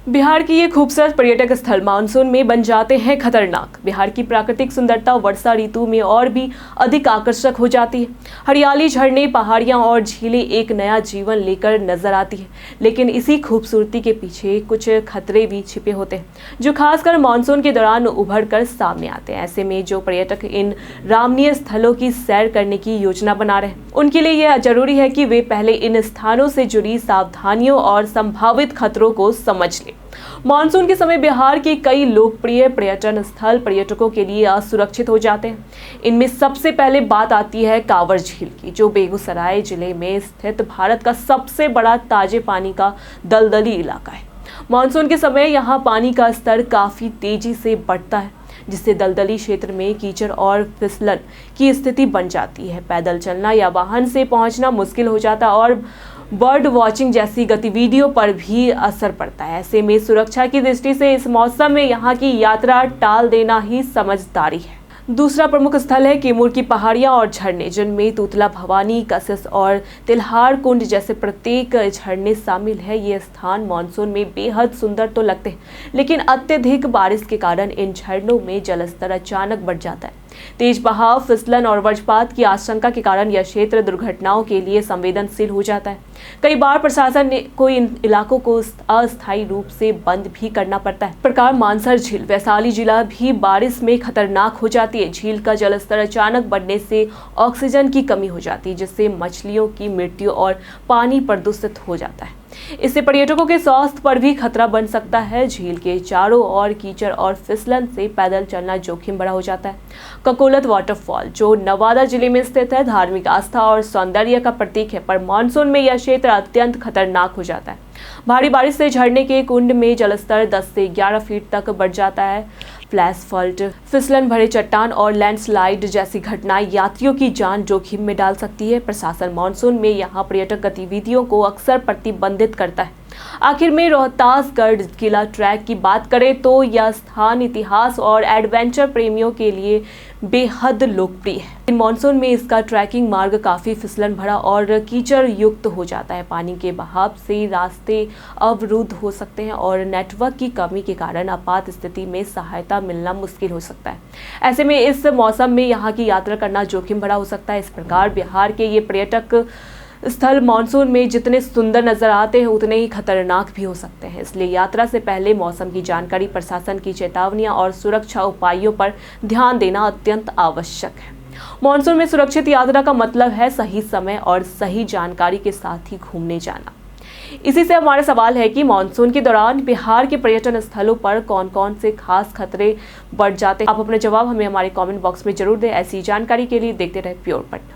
बिहार की ये खूबसूरत पर्यटक स्थल मानसून में बन जाते हैं खतरनाक। बिहार की प्राकृतिक सुंदरता वर्षा ऋतु में और भी अधिक आकर्षक हो जाती है। हरियाली, झरने, पहाड़ियां और झीलें एक नया जीवन लेकर नजर आती है। लेकिन इसी खूबसूरती के पीछे कुछ खतरे भी छिपे होते हैं, जो खासकर मानसून के दौरान उभर कर सामने आते हैं। ऐसे में जो पर्यटक इन रमणीय स्थलों की सैर करने की योजना बना रहे हैं, उनके लिए यह जरूरी है कि वे पहले इन स्थानों से जुड़ी सावधानियों और संभावित खतरों को समझ लें। मानसून के समय बिहार के कई लोकप्रिय पर्यटन स्थल पर्यटकों के लिए असुरक्षित हो जाते हैं। इनमें सबसे पहले बात आती है कांवर झील की, जो बेगूसराय जिले में स्थित भारत का सबसे बड़ा ताजे पानी का दलदली इलाका है। मानसून के समय यहाँ पानी का स्तर काफी तेजी से बढ़ता है, जिससे दलदली क्षेत्र में कीचड़ और फिसलन की स्थिति बन जाती है। पैदल चलना या वाहन से पहुंचना मुश्किल हो जाता है और बर्ड वॉचिंग जैसी गतिविधियों पर भी असर पड़ता है। ऐसे में सुरक्षा की दृष्टि से इस मौसम में यहाँ की यात्रा टाल देना ही समझदारी है। दूसरा प्रमुख स्थल है कैमूर की पहाड़ियां और झरने, जिनमें तूतला भवानी, कसस और तिल्हार कुंड जैसे प्रत्येक झरने शामिल है। ये स्थान मानसून में बेहद सुंदर तो लगते हैं, लेकिन अत्यधिक बारिश के कारण इन झरनों में जलस्तर अचानक बढ़ जाता है। तेज बहाव, फिसलन और वज्रपात की आशंका के कारण यह क्षेत्र दुर्घटनाओं के लिए संवेदनशील हो जाता है। कई बार प्रशासन को इन इलाकों को अस्थायी रूप से बंद भी करना पड़ता है। इस प्रकार मानसर झील, वैशाली जिला भी बारिश में खतरनाक हो जाती है। झील का जलस्तर अचानक बढ़ने से ऑक्सीजन की कमी हो जाती है, जिससे मछलियों की मृत्यु और पानी प्रदूषित हो जाता है। इससे पर्यटकों के स्वास्थ्य पर भी खतरा बन सकता है। झील के चारों ओर कीचड़ और फिसलन से पैदल चलना जोखिम बड़ा हो जाता है। ककोलत वाटरफॉल, जो नवादा जिले में स्थित है, धार्मिक आस्था और सौंदर्य का प्रतीक है, पर मानसून में यह क्षेत्र अत्यंत खतरनाक हो जाता है। भारी बारिश से झरने के कुंड में जलस्तर 10 से 11 फीट तक बढ़ जाता है। फ्लैश फ्लड, फिसलन भरे चट्टान और लैंडस्लाइड जैसी घटनाएं यात्रियों की जान जोखिम में डाल सकती है। प्रशासन मानसून में यहाँ पर्यटक गतिविधियों को अक्सर प्रतिबंधित करता है। आखिर में रोहतासगढ़ किला ट्रैक की बात करें तो यह स्थान इतिहास और एडवेंचर प्रेमियों के लिए बेहद लोकप्रिय है। मानसून में इसका ट्रैकिंग मार्ग काफी फिसलन भरा और कीचड़ युक्त हो जाता है। पानी के बहाव से रास्ते अवरुद्ध हो सकते हैं और नेटवर्क की कमी के कारण आपात स्थिति में सहायता मिलना मुश्किल हो सकता है। ऐसे में इस मौसम में यहाँ की यात्रा करना जोखिम भरा हो सकता है। इस प्रकार बिहार के ये पर्यटक स्थल मानसून में जितने सुंदर नजर आते हैं, उतने ही खतरनाक भी हो सकते हैं। इसलिए यात्रा से पहले मौसम की जानकारी, प्रशासन की चेतावनियां और सुरक्षा उपायों पर ध्यान देना अत्यंत आवश्यक है। मानसून में सुरक्षित यात्रा का मतलब है सही समय और सही जानकारी के साथ ही घूमने जाना। इसी से हमारा सवाल है कि मानसून के दौरान बिहार के पर्यटन स्थलों पर कौन कौन से खास खतरे बढ़ जाते हैं। आप अपने जवाब हमें हमारे कमेंट बॉक्स में जरूर दें। ऐसी जानकारी के लिए देखते रहे प्योर पटना।